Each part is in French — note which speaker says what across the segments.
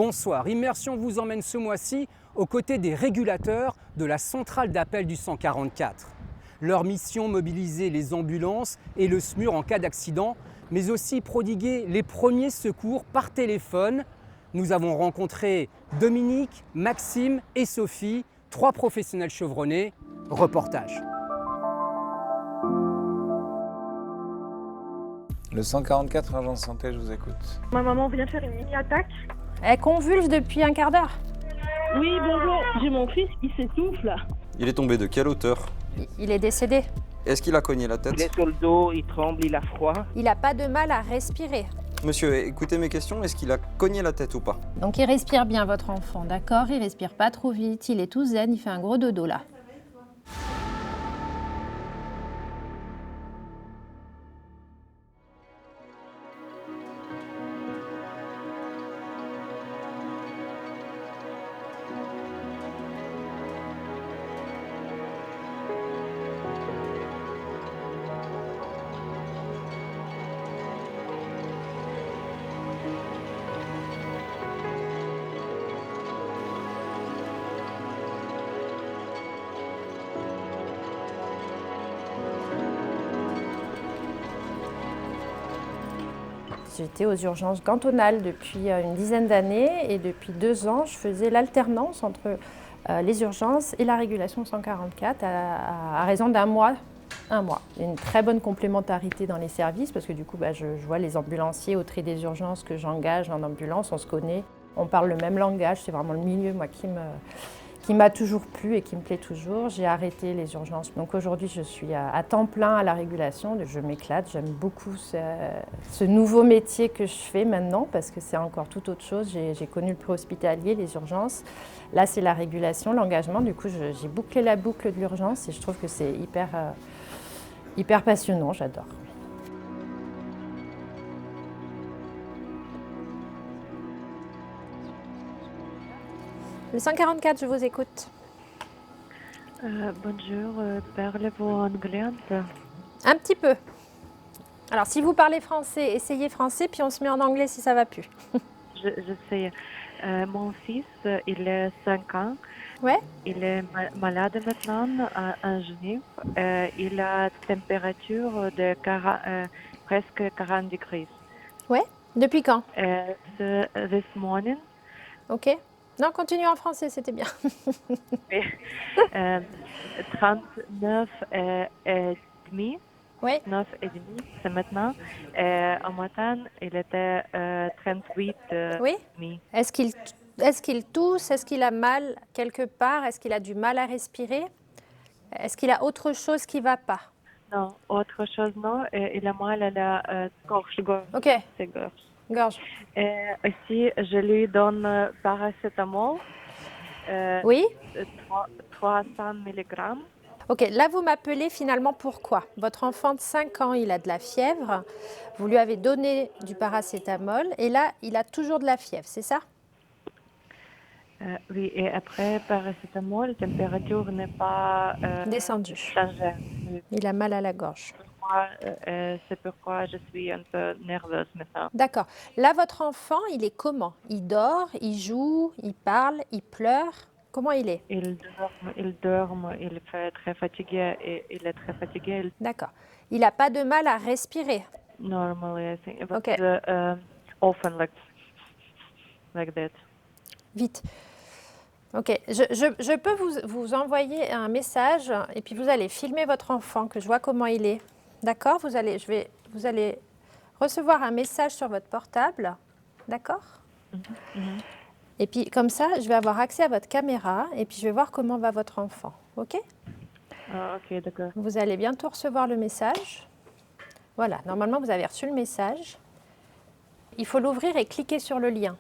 Speaker 1: Bonsoir, Immersion vous emmène ce mois-ci aux côtés des régulateurs de la centrale d'appel du 144. Leur mission, mobiliser les ambulances et le SMUR en cas d'accident, mais aussi prodiguer les premiers secours par téléphone. Nous avons rencontré Dominique, Maxime et Sophie, 3 professionnels chevronnés. Reportage.
Speaker 2: Le 144 Urgence Santé, je vous écoute.
Speaker 3: Ma maman vient de faire une mini-attaque.
Speaker 4: Elle convulse depuis un quart d'heure.
Speaker 3: Oui, bonjour, j'ai mon fils qui s'essouffle.
Speaker 5: Il est tombé de quelle hauteur?
Speaker 4: Il est décédé.
Speaker 5: Est-ce qu'il a cogné la tête?
Speaker 6: Il est sur le dos, il tremble, il a froid.
Speaker 4: Il n'a pas de mal à respirer.
Speaker 5: Monsieur, écoutez mes questions, est-ce qu'il a cogné la tête ou pas?
Speaker 7: Donc il respire bien votre enfant, d'accord? Il respire pas trop vite, il est tout zen, il fait un gros dodo là. J'étais aux urgences cantonales depuis une dizaine d'années et depuis 2 ans, je faisais l'alternance entre les urgences et la régulation 144 à raison d'un mois. Un mois. Il y a une très bonne complémentarité dans les services parce que du coup, je vois les ambulanciers au tri des urgences que j'engage en ambulance, on se connaît, on parle le même langage, c'est vraiment le milieu moi, qui m'a toujours plu et qui me plaît toujours. J'ai arrêté les urgences. Donc aujourd'hui, je suis à temps plein à la régulation. Je m'éclate. J'aime beaucoup ce nouveau métier que je fais maintenant parce que c'est encore tout autre chose. J'ai connu le préhospitalier, les urgences. Là, c'est la régulation, l'engagement. Du coup, j'ai bouclé la boucle de l'urgence et je trouve que c'est hyper passionnant. J'adore.
Speaker 4: Le 144, je vous écoute.
Speaker 3: Bonjour, parlez-vous anglais?
Speaker 4: Un petit peu. Alors, si vous parlez français, essayez français, puis on se met en anglais si ça va plus.
Speaker 3: J'essaie. Mon fils, il a 5 ans.
Speaker 4: Ouais.
Speaker 3: Il est malade maintenant en Genève. Il a température de presque 40 degrés.
Speaker 4: Ouais. Depuis quand?
Speaker 3: This morning.
Speaker 4: Ok. Non, continue en français, c'était bien.
Speaker 3: 39 et demi.
Speaker 4: Oui.
Speaker 3: 9 et demi, c'est maintenant. En matin, il était 38
Speaker 4: Oui.
Speaker 3: demi.
Speaker 4: Est-ce qu'il tousse? Est-ce qu'il a mal quelque part? Est-ce qu'il a du mal à respirer? Est-ce qu'il a autre chose qui ne va pas?
Speaker 3: Non, autre chose non. Il a mal à la gorge.
Speaker 4: Ok.
Speaker 3: C'est gorge.
Speaker 4: Gorge.
Speaker 3: Aussi, je lui donne paracétamol.
Speaker 4: Oui.
Speaker 3: 300 mg.
Speaker 4: Ok, là vous m'appelez finalement pourquoi? Votre enfant de 5 ans, il a de la fièvre, vous lui avez donné du paracétamol et là il a toujours de la fièvre, c'est ça?
Speaker 3: Oui, et après paracétamol, la température n'est pas
Speaker 4: descendue.
Speaker 3: Changée.
Speaker 4: Il a mal à la gorge.
Speaker 3: C'est pourquoi je suis un peu nerveuse maintenant.
Speaker 4: D'accord. Là votre enfant, il est comment? Il dort, il joue, il parle, il pleure? Comment il est?
Speaker 3: Il dort, il est très fatigué et il est très fatigué.
Speaker 4: D'accord. Il n'a pas de mal à respirer?
Speaker 3: Normally, I think. But,
Speaker 4: Okay.
Speaker 3: Often like that.
Speaker 4: Vite. Ok. Je peux vous envoyer un message et puis vous allez filmer votre enfant, que je vois comment il est. D'accord? Vous allez recevoir un message sur votre portable. D'accord?
Speaker 3: Mm-hmm.
Speaker 4: Et puis comme ça, je vais avoir accès à votre caméra et puis je vais voir comment va votre enfant. Ok?
Speaker 3: Ok, d'accord.
Speaker 4: Vous allez bientôt recevoir le message. Voilà, normalement vous avez reçu le message. Il faut l'ouvrir et cliquer sur le lien.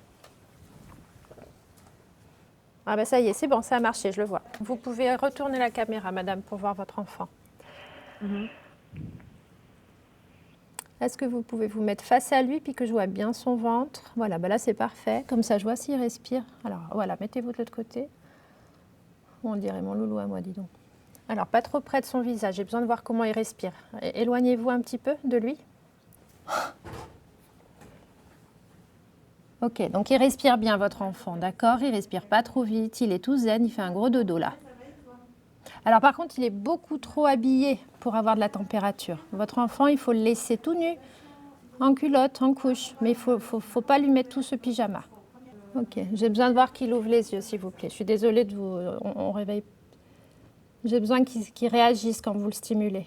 Speaker 4: Ah ben ça y est, c'est bon, ça a marché, je le vois. Vous pouvez retourner la caméra, madame, pour voir votre enfant.
Speaker 3: Mm-hmm.
Speaker 4: Est-ce que vous pouvez vous mettre face à lui puis que je vois bien son ventre? Voilà, ben là c'est parfait. Comme ça, je vois s'il respire. Alors voilà, mettez-vous de l'autre côté. On dirait mon loulou à moi, dis donc. Alors, pas trop près de son visage. J'ai besoin de voir comment il respire. Éloignez-vous un petit peu de lui. Ok, donc il respire bien votre enfant, d'accord? Il respire pas trop vite, il est tout zen, il fait un gros dodo là. Alors par contre, il est beaucoup trop habillé pour avoir de la température. Votre enfant, il faut le laisser tout nu, en culotte, en couche, mais il faut pas lui mettre tout ce pyjama. Ok, j'ai besoin de voir qu'il ouvre les yeux, s'il vous plaît. Je suis désolée de vous... On réveille... J'ai besoin qu'il réagisse quand vous le stimulez.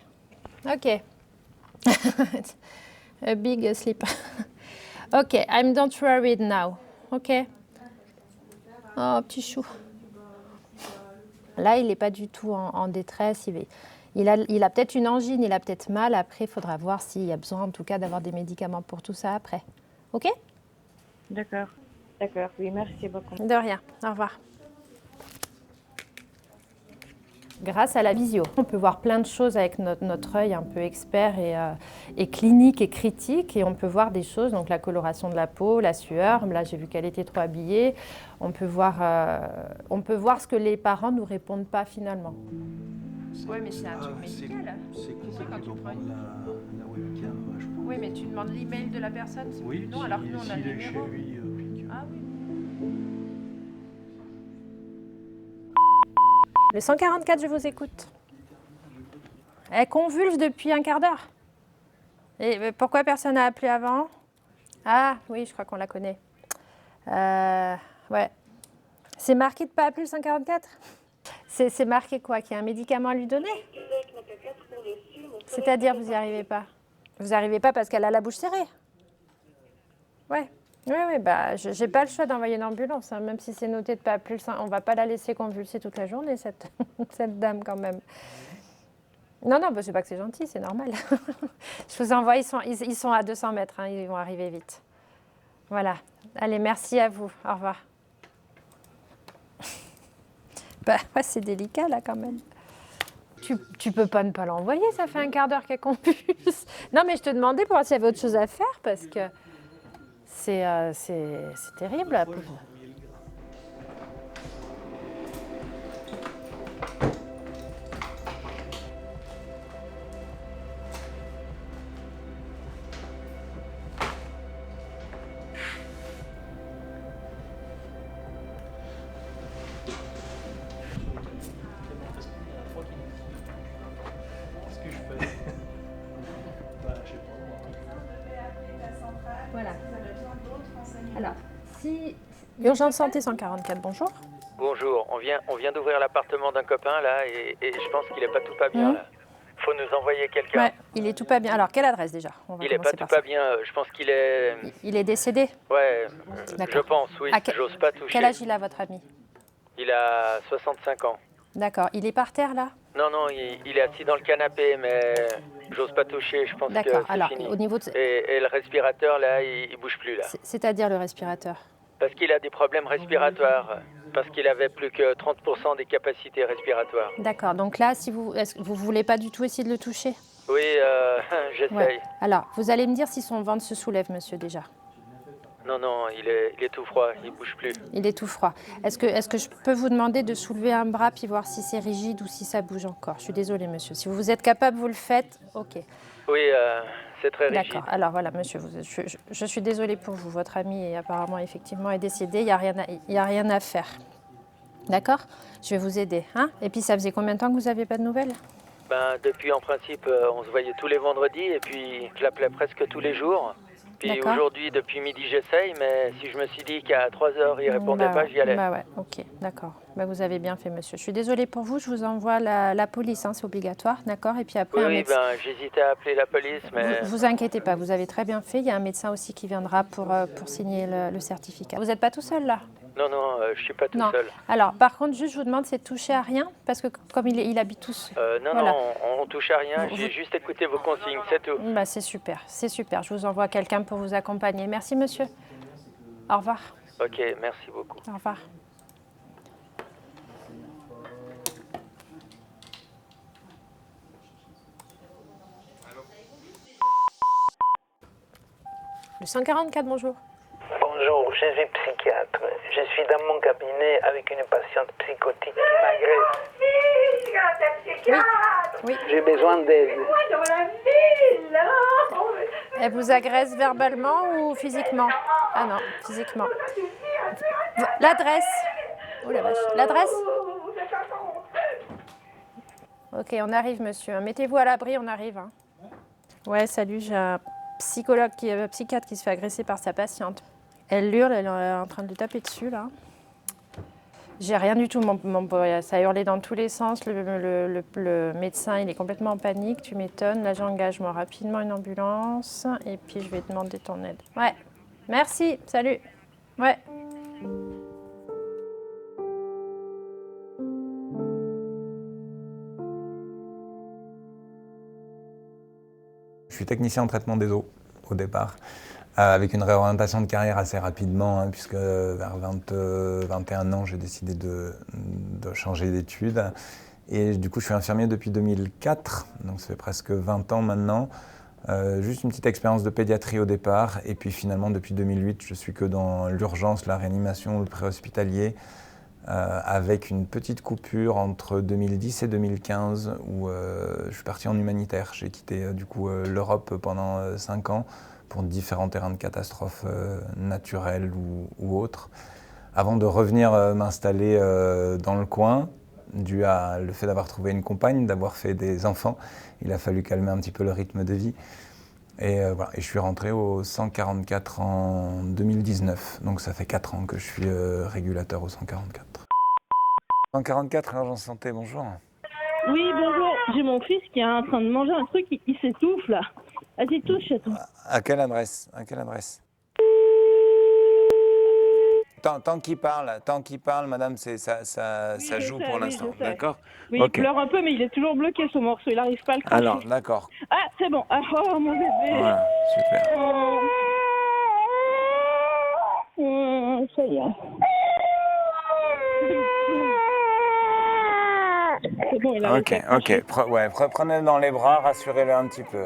Speaker 4: Ok. A big sleep. Ok, I'm not worried now. Ok. Oh, petit chou. Là, il n'est pas du tout en détresse. Il a peut-être une angine, il a peut-être mal. Après, il faudra voir s'il y a besoin, en tout cas, d'avoir des médicaments pour tout ça après. Ok?
Speaker 3: D'accord. D'accord, oui, merci beaucoup.
Speaker 4: De rien. Au revoir. Grâce à la visio, on peut voir plein de choses avec notre œil un peu expert et clinique et critique. Et on peut voir des choses, donc la coloration de la peau, la sueur. Là, j'ai vu qu'elle était trop habillée. On peut voir ce que les parents ne nous répondent pas finalement. Oui, mais c'est un truc médical.
Speaker 8: C'est compliqué quand tu prends la webcam, je pense.
Speaker 4: Oui, mais tu demandes l'email de la personne, c'est
Speaker 8: Oui,
Speaker 4: plus long, alors que nous, on a le
Speaker 8: s'il est chez
Speaker 4: numéro.
Speaker 8: lui.
Speaker 4: Ah oui. Le 144, je vous écoute. Elle convulse depuis un quart d'heure. Et pourquoi personne n'a appelé avant? Ah oui, je crois qu'on la connaît. Ouais. C'est marqué de ne pas appeler le 144? C'est marqué quoi? Qu'il y a un médicament à lui donner? C'est-à-dire, vous n'y arrivez pas? Vous n'y arrivez pas parce qu'elle a la bouche serrée? Ouais. Oui, bah, je n'ai pas le choix d'envoyer une ambulance, hein, même si c'est noté de ne pas appeler le 100. On ne va pas la laisser convulser toute la journée, cette dame, quand même. Non, bah, c'est pas que c'est gentil, c'est normal. Je vous envoie, ils sont à 200 mètres, hein, ils vont arriver vite. Voilà. Allez, merci à vous. Au revoir. Bah, ouais, c'est délicat, là, quand même. Tu peux pas ne pas l'envoyer, ça fait un quart d'heure qu'elle convulse. Non, mais je te demandais pour voir s'il y avait autre chose à faire, parce que... C'est terrible. La pauvre. Voilà. Alors, si... Urgence santé 144, bonjour.
Speaker 9: Bonjour, on vient d'ouvrir l'appartement d'un copain là et je pense qu'il est pas tout pas bien là. Faut nous envoyer quelqu'un.
Speaker 4: Ouais, il est tout pas bien. Alors, quelle adresse déjà?
Speaker 9: Il est pas tout pas bien, je pense qu'il est...
Speaker 4: Il est décédé?
Speaker 9: Ouais, je pense, oui, j'ose pas toucher.
Speaker 4: Quel âge il a, votre ami?
Speaker 9: Il a 65 ans.
Speaker 4: D'accord, il est par terre là?
Speaker 9: Non, il est assis dans le canapé, mais j'ose pas toucher, je pense que c'est fini.
Speaker 4: Au niveau de...
Speaker 9: Et le respirateur là, il bouge plus là.
Speaker 4: C'est-à-dire le respirateur?
Speaker 9: Parce qu'il a des problèmes respiratoires, parce qu'il avait plus que 30% des capacités respiratoires.
Speaker 4: D'accord, donc là, si vous voulez pas du tout essayer de le toucher?
Speaker 9: Oui, j'essaye.
Speaker 4: Ouais. Alors, vous allez me dire si son ventre se soulève, monsieur, déjà.
Speaker 9: Non, il est tout froid, il bouge plus.
Speaker 4: Il est tout froid. Est-ce que je peux vous demander de soulever un bras puis voir si c'est rigide ou si ça bouge encore? Je suis désolée, monsieur. Si vous êtes capable, vous le faites. Ok.
Speaker 9: Oui, c'est très rigide.
Speaker 4: D'accord. Alors voilà, monsieur, je suis désolée pour vous. Votre ami est apparemment effectivement est décédé. Il n'y a rien à faire. D'accord? Je vais vous aider. Hein? Et puis, ça faisait combien de temps que vous n'aviez pas de nouvelles?
Speaker 9: Depuis, en principe, on se voyait tous les vendredis et puis je l'appelais presque tous les jours. Puis aujourd'hui, depuis midi, j'essaye, mais si je me suis dit qu'à 3h, il ne répondait pas, j'y allais.
Speaker 4: Bah ouais, ok, d'accord. Bah vous avez bien fait, monsieur. Je suis désolée pour vous, je vous envoie la police, hein, c'est obligatoire, d'accord? Et puis après,
Speaker 9: oui, j'hésitais à appeler la police, mais...
Speaker 4: Vous inquiétez pas, vous avez très bien fait. Il y a un médecin aussi qui viendra pour signer le certificat. Vous n'êtes pas tout seul, là?
Speaker 9: Non, je ne suis pas tout seul.
Speaker 4: Alors, par contre, juste, je vous demande, c'est de toucher à rien? Parce que comme il habite tous...
Speaker 9: Non, on touche à rien. J'ai juste écouté vos consignes, c'est tout.
Speaker 4: Bah, c'est super. Je vous envoie quelqu'un pour vous accompagner. Merci, monsieur. Au revoir.
Speaker 9: Ok, merci beaucoup.
Speaker 4: Au revoir. Le 144, bonjour.
Speaker 10: Bonjour, je suis psychiatre. Je suis dans mon cabinet avec une patiente psychotique qui m'agresse.
Speaker 4: Oui.
Speaker 10: J'ai besoin d'aide.
Speaker 4: Elle vous agresse verbalement ou physiquement?
Speaker 7: Ah non, physiquement. L'adresse. Oh la vache. L'adresse. Ok, on arrive, monsieur. Mettez-vous à l'abri, on arrive. Hein. Ouais, salut, j'ai un psychiatre qui se fait agresser par sa patiente. Elle hurle, elle est en train de lui taper dessus, là. J'ai rien du tout, ça a hurlé dans tous les sens. Le médecin, il est complètement en panique, tu m'étonnes. Là, j'engage moi rapidement une ambulance et puis je vais demander ton aide. Ouais, merci, salut. Ouais.
Speaker 2: Je suis technicien en traitement des eaux au départ, avec une réorientation de carrière assez rapidement, hein, puisque vers 21 ans, j'ai décidé de changer d'études. Et du coup, je suis infirmier depuis 2004, donc ça fait presque 20 ans maintenant. Juste une petite expérience de pédiatrie au départ, et puis finalement, depuis 2008, je suis que dans l'urgence, la réanimation, le préhospitalier, avec une petite coupure entre 2010 et 2015 où je suis parti en humanitaire. J'ai quitté du coup l'Europe pendant 5 ans pour différents terrains de catastrophes naturelles ou autres, avant de revenir m'installer dans le coin, dû à le fait d'avoir trouvé une compagne, d'avoir fait des enfants. Il a fallu calmer un petit peu le rythme de vie. Et voilà, et je suis rentré au 144 en 2019, donc ça fait 4 ans que je suis régulateur au 144. 144, urgence santé, bonjour.
Speaker 11: Oui, bonjour, j'ai mon fils qui est en train de manger un truc, il s'étouffe là. Vas-y, touche, chaton.
Speaker 2: À quelle adresse? Tant qu'il parle, madame, ça joue pour l'instant, d'accord?
Speaker 11: Oui, okay. Il pleure un peu, mais il est toujours bloqué ce morceau, il n'arrive pas à le cracher.
Speaker 2: Alors, d'accord.
Speaker 11: Ah, c'est bon, ah, oh mon bébé.
Speaker 2: Voilà, super.
Speaker 11: Ça y est. C'est bon, il a
Speaker 2: Ok. Prenez-le dans les bras, rassurez-le un petit peu.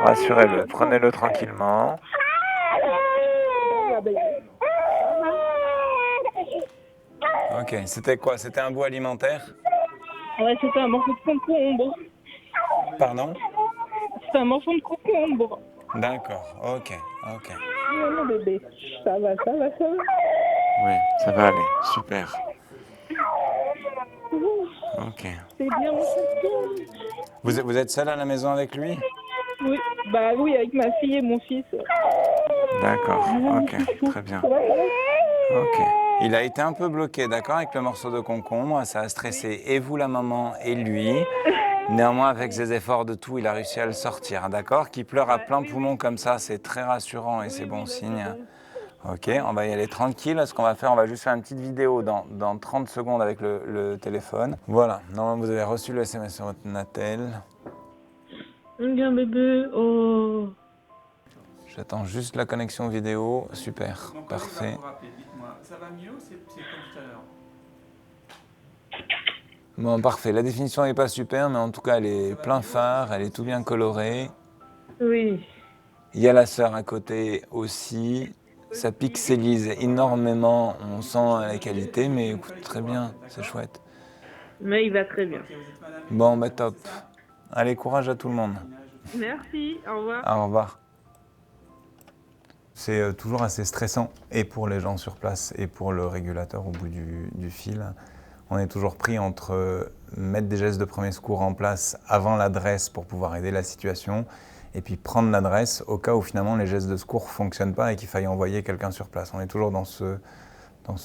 Speaker 2: Rassurez-le, prenez-le tranquillement. Ok, c'était quoi? C'était un bout alimentaire?
Speaker 11: Ouais, c'était un morceau de concombre.
Speaker 2: Pardon?
Speaker 11: C'était un morceau de concombre.
Speaker 2: D'accord, ok.
Speaker 11: Mon bébé, ça va.
Speaker 2: Oui, ça va aller, super. Ok.
Speaker 11: C'est bien mon chaton.
Speaker 2: Vous êtes seul à la maison avec lui?
Speaker 11: Oui, avec ma fille et mon fils.
Speaker 2: D'accord, ok, très bien. Ok. Il a été un peu bloqué, d'accord, avec le morceau de concombre, ça a stressé et vous, la maman, et lui. Néanmoins, avec ses efforts de tout, il a réussi à le sortir, d'accord? Qu'il pleure à plein poumon comme ça, c'est très rassurant et c'est bon signe. Ok, on va y aller tranquille. Ce qu'on va faire, on va juste faire une petite vidéo dans 30 secondes avec le téléphone. Voilà, normalement vous avez reçu le SMS sur votre Natel.
Speaker 11: Bien bébé, oh.
Speaker 2: J'attends juste la connexion vidéo, super, parfait.
Speaker 8: Ça va mieux ou c'est comme tout à l'heure?
Speaker 2: Bon, parfait, la définition n'est pas super, mais en tout cas elle est plein phare, elle est tout bien colorée.
Speaker 11: Oui.
Speaker 2: Il y a la sœur à côté aussi. Ça pixelise énormément, on sent la qualité, mais écoute, très bien, c'est chouette.
Speaker 11: Mais il va très bien.
Speaker 2: Bon, bah top. Allez, courage à tout le monde.
Speaker 11: Merci, au revoir.
Speaker 2: Au revoir. C'est toujours assez stressant, et pour les gens sur place, et pour le régulateur au bout du fil. On est toujours pris entre mettre des gestes de premier secours en place avant l'adresse pour pouvoir aider la situation, et puis prendre l'adresse au cas où finalement les gestes de secours ne fonctionnent pas et qu'il faille envoyer quelqu'un sur place. On est toujours dans ce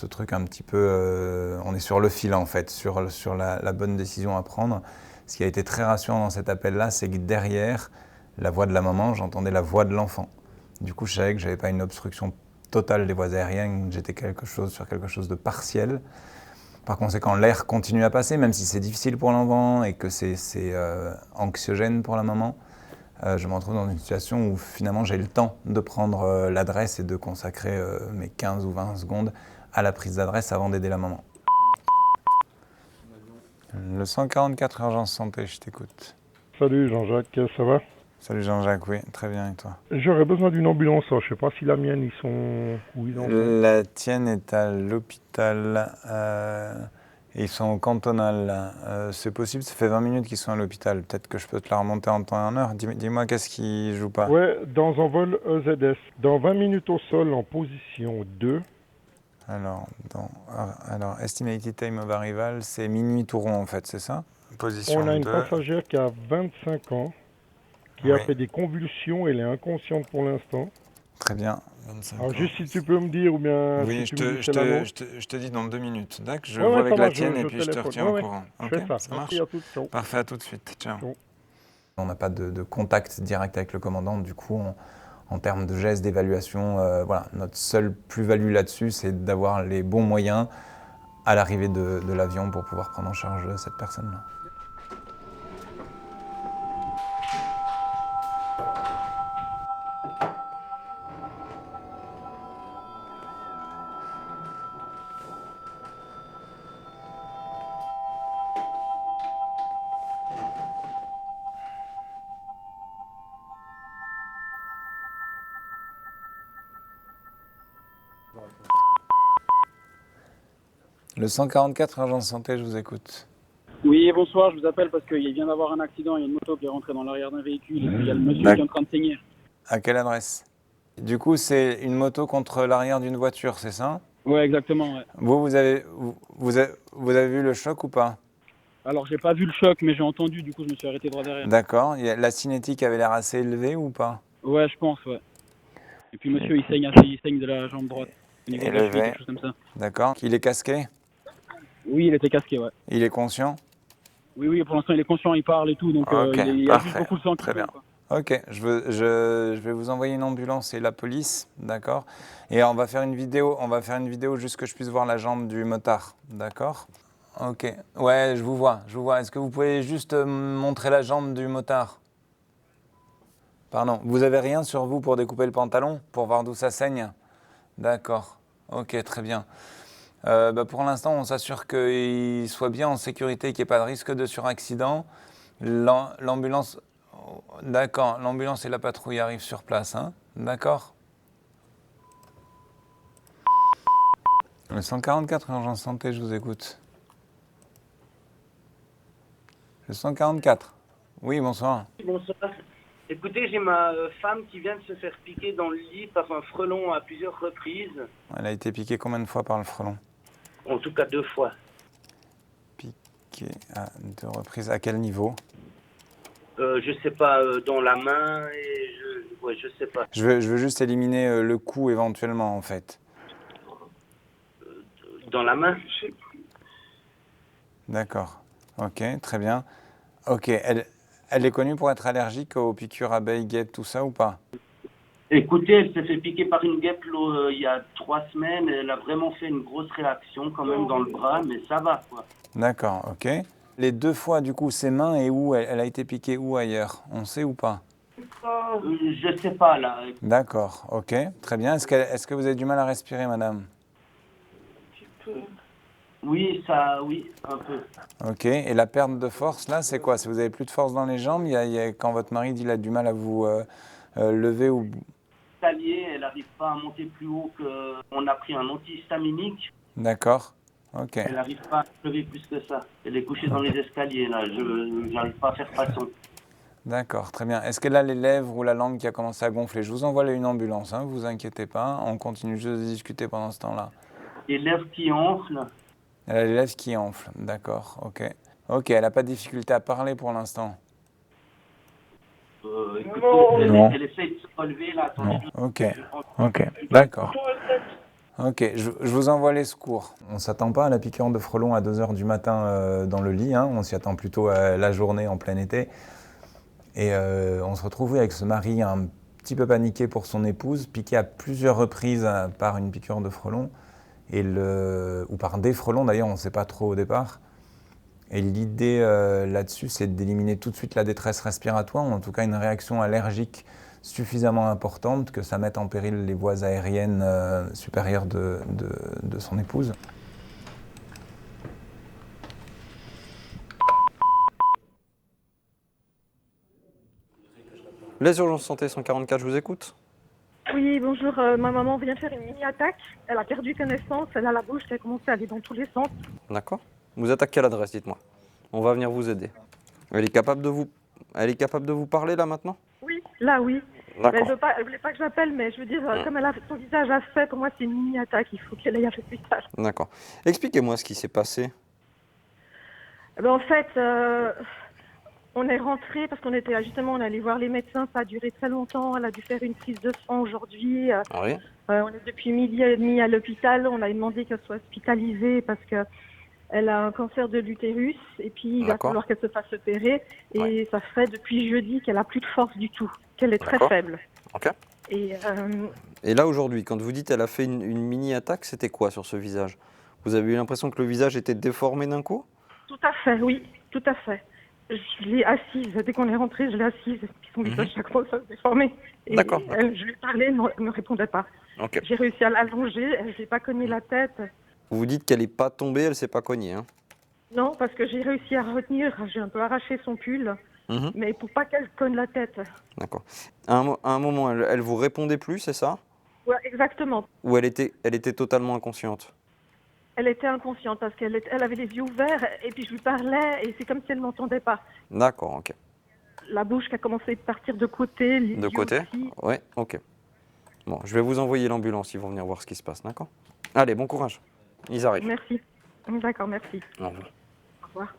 Speaker 2: truc un petit peu... on est sur le fil en fait, sur la bonne décision à prendre. Ce qui a été très rassurant dans cet appel-là, c'est que derrière la voix de la maman, j'entendais la voix de l'enfant. Du coup, je savais que je n'avais pas une obstruction totale des voies aériennes, j'étais sur quelque chose de partiel. Par conséquent, l'air continue à passer, même si c'est difficile pour l'enfant et que c'est anxiogène pour la maman. Je me retrouve dans une situation où finalement j'ai le temps de prendre l'adresse et de consacrer mes 15 ou 20 secondes à la prise d'adresse avant d'aider la maman. Le 144 urgence santé, je t'écoute.
Speaker 12: Salut Jean-Jacques, ça va?
Speaker 2: Salut Jean-Jacques, oui, très bien, et toi?
Speaker 12: J'aurais besoin d'une ambulance, je ne sais pas si la mienne, ils sont... Où ils en sont?
Speaker 2: La tienne est à l'hôpital. Et ils sont au cantonal, là. C'est possible, ça fait 20 minutes qu'ils sont à l'hôpital. Peut-être que je peux te la remonter en temps et en heure. Dis-moi, qu'est-ce qui joue pas?
Speaker 12: Ouais, dans un vol EZS. Dans 20 minutes au sol, en position 2.
Speaker 2: Alors, estimated time of arrival, c'est minuit tout rond, en fait, c'est ça? Position
Speaker 12: On a une
Speaker 2: 2.
Speaker 12: passagère qui a 25 ans, qui a fait des convulsions, elle est inconsciente pour l'instant.
Speaker 2: Très bien. 25
Speaker 12: Alors
Speaker 2: ans.
Speaker 12: juste si tu peux me dire ou bien
Speaker 2: Oui,
Speaker 12: si tu me dis c'est l'annonce.
Speaker 2: je te dis dans 2 minutes. D'accord, je
Speaker 12: Ouais,
Speaker 2: vois
Speaker 12: ouais,
Speaker 2: avec
Speaker 12: ça
Speaker 2: la
Speaker 12: va,
Speaker 2: tienne
Speaker 12: je
Speaker 2: et puis je te
Speaker 12: téléphone.
Speaker 2: retiens au
Speaker 12: Ouais,
Speaker 2: courant.
Speaker 12: je
Speaker 2: Ok,
Speaker 12: fais ça.
Speaker 2: ça
Speaker 12: Merci,
Speaker 2: marche.
Speaker 12: à tout, ciao.
Speaker 2: Parfait, à tout de suite. Ciao.
Speaker 12: Ciao.
Speaker 2: On n'a pas de contact direct avec le commandant, du coup, en termes de gestes, d'évaluation, voilà, notre seule plus-value là-dessus, c'est d'avoir les bons moyens à l'arrivée de l'avion pour pouvoir prendre en charge cette personne-là. Le 144, urgence santé, je vous écoute.
Speaker 13: Oui, bonsoir, je vous appelle parce qu'il vient d'avoir un accident, il y a une moto qui est rentrée dans l'arrière d'un véhicule et puis il y a le monsieur qui est en train de saigner.
Speaker 2: À quelle adresse? Du coup, c'est une moto contre l'arrière d'une voiture, c'est ça?
Speaker 13: Ouais, exactement, ouais.
Speaker 2: Vous avez vu le choc ou pas?
Speaker 13: Alors, j'ai pas vu le choc, mais j'ai entendu, du coup, je me suis arrêté droit derrière.
Speaker 2: D'accord. La cinétique avait l'air assez élevée ou pas?
Speaker 13: Ouais, je pense, ouais. Et puis, monsieur, il saigne de la jambe droite. Au niveau de la cheville,
Speaker 2: Élevé.
Speaker 13: quelque chose comme ça.
Speaker 2: D'accord. Il est casqué?
Speaker 13: Oui, il était casqué, ouais.
Speaker 2: Il est conscient?
Speaker 13: Oui, pour l'instant, il est conscient, il parle et tout, donc
Speaker 2: Ok,
Speaker 13: il y a juste beaucoup de sang qui
Speaker 2: très bien.
Speaker 13: coule, quoi.
Speaker 2: Ok, je vais vous envoyer une ambulance et la police, d'accord? Et on va faire une vidéo juste que je puisse voir la jambe du motard, d'accord? Ok, ouais, je vous vois. Est-ce que vous pouvez juste montrer la jambe du motard? Pardon, vous avez rien sur vous pour découper le pantalon, pour voir d'où ça saigne? D'accord, ok, très bien. Pour l'instant, on s'assure qu'il soit bien en sécurité, qu'il n'y ait pas de risque de suraccident. L'ambulance, d'accord, l'ambulance et la patrouille arrivent sur place, hein? D'accord. Le 144, urgence santé, je vous écoute. Le 144. Oui, bonsoir.
Speaker 6: Bonsoir. Écoutez, j'ai ma femme qui vient de se faire piquer dans le lit par un frelon à plusieurs reprises.
Speaker 2: Elle a été piquée combien de fois par le frelon?
Speaker 6: En tout cas 2 fois.
Speaker 2: Piquée à 2 reprises. À quel niveau?
Speaker 6: Je sais pas, dans la main et je sais pas.
Speaker 2: Je veux juste éliminer le coup éventuellement, en fait.
Speaker 6: Dans la main?
Speaker 2: D'accord. Ok, très bien. Ok, elle est connue pour être allergique aux piqûres abeilles, guêpes, tout ça ou pas?
Speaker 6: Écoutez, elle s'est fait piquer par une guêpe il y a 3 semaines. Elle a vraiment fait une grosse réaction quand même dans le bras, mais ça va, quoi.
Speaker 2: D'accord, ok. Les 2 fois, du coup, ses mains et où elle a été piquée où ailleurs? On sait ou pas?
Speaker 6: Je sais pas, là.
Speaker 2: D'accord, ok. Très bien. Est-ce que vous avez du mal à respirer, madame?
Speaker 6: Oui, oui, un peu.
Speaker 2: Ok. Et la perte de force, là, c'est quoi? Si vous avez plus de force dans les jambes, quand votre mari dit qu'il a du mal à vous lever ou...
Speaker 6: Elle n'arrive pas à monter plus haut qu'on a pris un antihistaminique.
Speaker 2: D'accord, ok.
Speaker 6: Elle n'arrive pas à se lever plus que ça. Elle est couchée dans les escaliers, là. Je n'arrive pas à faire façon.
Speaker 2: D'accord, très bien. Est-ce qu'elle a les lèvres ou la langue qui a commencé à gonfler? Je vous envoie une ambulance, hein, vous inquiétez pas. On continue juste de discuter pendant ce temps-là.
Speaker 6: Les lèvres qui enflent.
Speaker 2: Elle a les lèvres qui enflent, d'accord, ok. Ok, elle n'a pas de difficulté à parler pour l'instant?
Speaker 6: Écoutez,
Speaker 2: Non.
Speaker 6: elle essaie de se relever, là. Attendez.
Speaker 2: Non. Ok, d'accord. Ok, je vous envoie les secours. On ne s'attend pas à la piqûre de frelon à 2 h du matin dans le lit, hein. On s'y attend plutôt à la journée en plein été. Et on se retrouve avec ce mari un petit peu paniqué pour son épouse, piqué à plusieurs reprises par une piqûre de frelon, ou par des frelons d'ailleurs, on ne sait pas trop au départ. Et l'idée là-dessus, c'est d'éliminer tout de suite la détresse respiratoire, ou en tout cas une réaction allergique suffisamment importante que ça mette en péril les voies aériennes supérieures de son épouse.
Speaker 5: Les urgences santé 144, je vous écoute.
Speaker 14: Oui, bonjour. Ma maman vient de faire une mini-attaque. Elle a perdu connaissance. Elle a la bouche qui a commencé à aller dans tous les sens.
Speaker 5: D'accord. Vous êtes à quelle adresse, dites-moi? On va venir vous aider. Elle est capable de vous parler là maintenant?
Speaker 14: Oui, là, oui.
Speaker 5: D'accord.
Speaker 14: Elle voulait pas que j'appelle, mais je veux dire, comme elle a son visage à fait, pour moi, c'est une mini-attaque. Il faut qu'elle aille à l'hôpital.
Speaker 5: D'accord. Expliquez-moi ce qui s'est passé.
Speaker 14: En fait, on est rentré parce qu'on était justement, on allait voir les médecins. Ça a duré très longtemps. Elle a dû faire une prise de sang aujourd'hui.
Speaker 5: Oui.
Speaker 14: On est depuis 12h30 à l'hôpital. On a demandé qu'elle soit hospitalisée parce que elle a un cancer de l'utérus et puis il va falloir qu'elle se fasse opérer. Et ça fait depuis jeudi qu'elle a plus de force du tout, qu'elle est très faible.
Speaker 5: Ok.
Speaker 14: Et
Speaker 5: là aujourd'hui, quand vous dites elle a fait une mini-attaque, c'était quoi sur ce visage? Vous avez eu l'impression que le visage était déformé d'un coup?
Speaker 14: tout à fait, oui, tout à fait. Je l'ai assise, dès qu'on est rentré, je l'ai assise, son visage chaque fois ça se déformait. Et
Speaker 5: D'accord.
Speaker 14: je lui parlais, elle ne répondait pas.
Speaker 5: Ok.
Speaker 14: J'ai réussi à l'allonger, elle ne s'est pas cogné la tête.
Speaker 5: Vous dites qu'elle n'est pas tombée, elle s'est pas cognée, hein?
Speaker 14: Non, parce que j'ai réussi à retenir, j'ai un peu arraché son pull, mais pour pas qu'elle cogne la tête.
Speaker 5: D'accord. À un moment, elle vous répondait plus, c'est ça?
Speaker 14: Ouais, exactement.
Speaker 5: Ou elle était totalement inconsciente?
Speaker 14: Elle était inconsciente parce qu'elle avait les yeux ouverts et puis je lui parlais et c'est comme si elle ne m'entendait pas.
Speaker 5: D'accord, ok.
Speaker 14: La bouche qui a commencé à partir de côté, les
Speaker 5: De
Speaker 14: yeux
Speaker 5: côté?
Speaker 14: aussi.
Speaker 5: Oui, ok. Bon, je vais vous envoyer l'ambulance, ils vont venir voir ce qui se passe, d'accord? Allez, bon courage. Ils arrivent.
Speaker 14: Merci. D'accord, merci.
Speaker 5: Au revoir.
Speaker 14: Au revoir.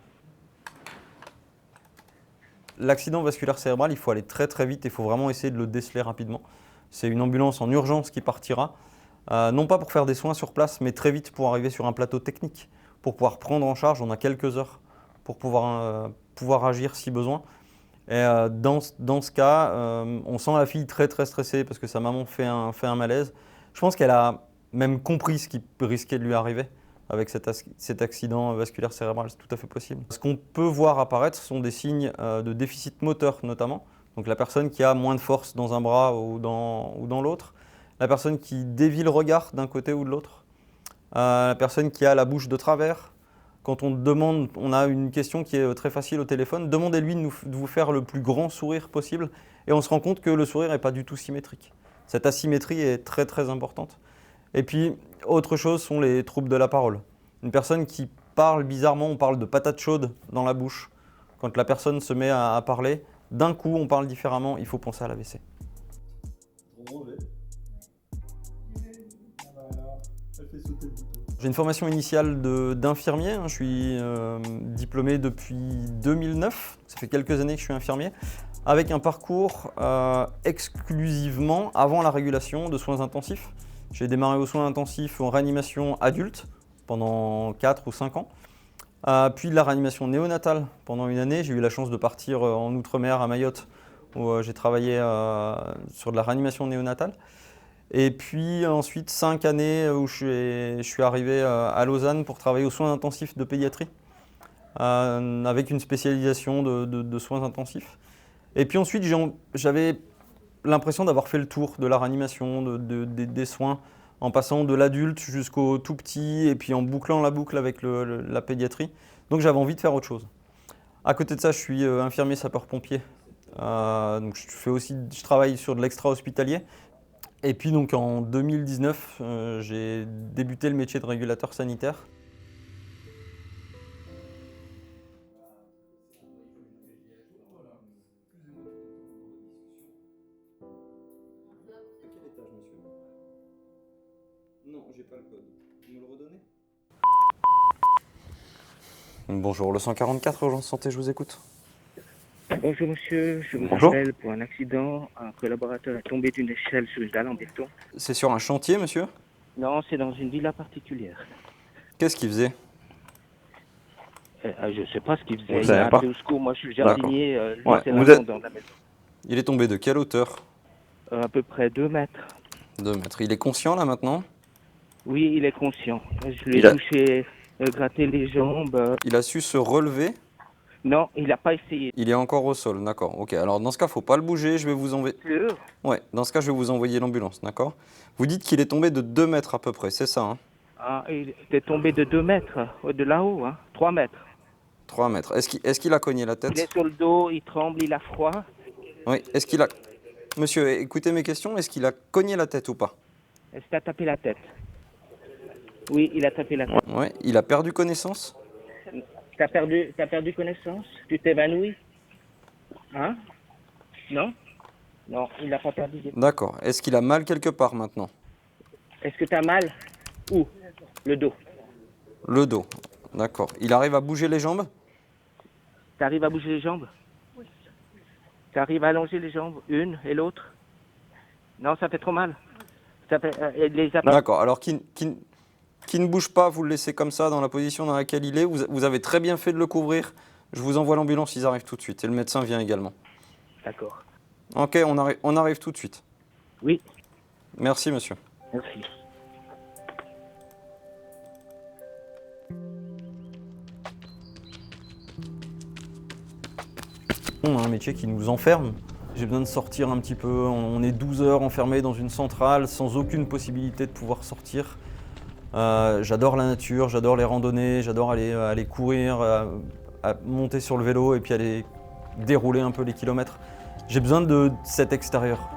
Speaker 5: L'accident vasculaire cérébral, il faut aller très très vite, il faut vraiment essayer de le déceler rapidement. C'est une ambulance en urgence qui partira, non pas pour faire des soins sur place, mais très vite pour arriver sur un plateau technique, pour pouvoir prendre en charge, on a quelques heures pour pouvoir agir si besoin. Et dans ce cas, on sent la fille très très stressée parce que sa maman fait un malaise. Je pense qu'elle a même compris ce qui risquait de lui arriver avec cet accident vasculaire cérébral, c'est tout à fait possible. Ce qu'on peut voir apparaître, ce sont des signes de déficit moteur notamment. Donc la personne qui a moins de force dans un bras ou dans l'autre, la personne qui dévie le regard d'un côté ou de l'autre, la personne qui a la bouche de travers. Quand on a une question qui est très facile au téléphone, demandez-lui de vous faire le plus grand sourire possible et on se rend compte que le sourire n'est pas du tout symétrique. Cette asymétrie est très très importante. Et puis, autre chose sont les troubles de la parole. Une personne qui parle bizarrement, on parle de patate chaude dans la bouche. Quand la personne se met à parler, d'un coup on parle différemment, il faut penser à l'AVC. J'ai une formation initiale d'infirmier, je suis diplômé depuis 2009, ça fait quelques années que je suis infirmier, avec un parcours exclusivement avant la régulation de soins intensifs. J'ai démarré aux soins intensifs en réanimation adulte pendant 4 ou 5 ans, puis de la réanimation néonatale pendant une année. J'ai eu la chance de partir en Outre-mer à Mayotte où j'ai travaillé sur de la réanimation néonatale. Et puis ensuite 5 années où je suis arrivé à Lausanne pour travailler aux soins intensifs de pédiatrie, avec une spécialisation de soins intensifs. Et puis ensuite j'avais l'impression d'avoir fait le tour de la réanimation, des soins, en passant de l'adulte jusqu'au tout petit et puis en bouclant la boucle avec la pédiatrie. Donc j'avais envie de faire autre chose. À côté de ça, je suis infirmier sapeur-pompier. Donc je travaille sur de l'extra-hospitalier. Et puis donc en 2019, j'ai débuté le métier de régulateur sanitaire. Non, j'ai pas le code. Vous me le redonnez? Bonjour, le 144, urgence santé, je vous écoute.
Speaker 15: Bonjour monsieur, je vous
Speaker 5: Bonjour.
Speaker 15: appelle pour un accident. Un collaborateur est tombé d'une échelle sur une dalle en béton.
Speaker 5: C'est sur un chantier, monsieur?
Speaker 15: Non, c'est dans une villa particulière.
Speaker 5: Qu'est-ce qu'il faisait?
Speaker 15: Je ne sais pas ce qu'il faisait.
Speaker 5: Vous
Speaker 15: Il
Speaker 5: savez
Speaker 15: a
Speaker 5: pas?
Speaker 15: appelé au secours. Moi, je suis le jardinier. Lui,
Speaker 5: Ouais,
Speaker 15: c'est
Speaker 5: vous
Speaker 15: l'agent
Speaker 5: êtes-
Speaker 15: dans la maison.
Speaker 5: Il est tombé de quelle hauteur?
Speaker 15: À peu près 2 mètres.
Speaker 5: 2 mètres. Il est conscient là maintenant?
Speaker 15: Oui, il est conscient. Je l'ai
Speaker 5: Il a-
Speaker 15: touché, gratté les jambes.
Speaker 5: Il a su se relever?
Speaker 15: Non, il n'a pas essayé.
Speaker 5: Il est encore au sol, d'accord. Ok, alors dans ce cas, faut pas le bouger, je vais vous envoyer...
Speaker 15: Sûr?
Speaker 5: Ouais, dans ce cas, je vais vous envoyer l'ambulance, d'accord? Vous dites qu'il est tombé de 2 mètres à peu près, c'est ça, hein?
Speaker 15: Ah, il est tombé de 2 mètres, de là-haut, 3 mètres.
Speaker 5: 3 mètres. Est-ce qu'il a cogné la
Speaker 15: Il
Speaker 5: tête?
Speaker 15: est sur le dos, il tremble, il a froid.
Speaker 5: Oui, est-ce qu'il a... Monsieur, écoutez mes questions, est-ce qu'il a cogné la tête ou pas?
Speaker 15: Est-ce qu'il a tapé la tête? Oui, il a tapé la tête.
Speaker 5: Ouais, il a perdu connaissance?
Speaker 15: T'as perdu connaissance? Tu t'évanouis? Hein? Non? Non, il n'a pas perdu.
Speaker 5: D'accord. Est-ce qu'il a mal quelque part maintenant?
Speaker 15: Est-ce que tu as mal? Où? Le dos.
Speaker 5: Le dos. D'accord. Il arrive à bouger les jambes?
Speaker 15: Tu arrives à bouger les jambes? Oui. Tu arrives à allonger les jambes, une et l'autre? Non, ça fait trop mal. Ça fait,
Speaker 5: D'accord. Alors, qui ne bouge pas, vous le laissez comme ça, dans la position dans laquelle il est. Vous avez très bien fait de le couvrir. Je vous envoie l'ambulance, ils arrivent tout de suite. Et le médecin vient également.
Speaker 15: D'accord.
Speaker 5: Ok, on arrive tout de suite.
Speaker 15: Oui.
Speaker 5: Merci, monsieur.
Speaker 15: Merci.
Speaker 5: On a un métier qui nous enferme. J'ai besoin de sortir un petit peu. On est 12 heures enfermés dans une centrale sans aucune possibilité de pouvoir sortir. J'adore la nature, j'adore les randonnées, j'adore aller courir, monter sur le vélo et puis aller dérouler un peu les kilomètres. J'ai besoin de cet extérieur.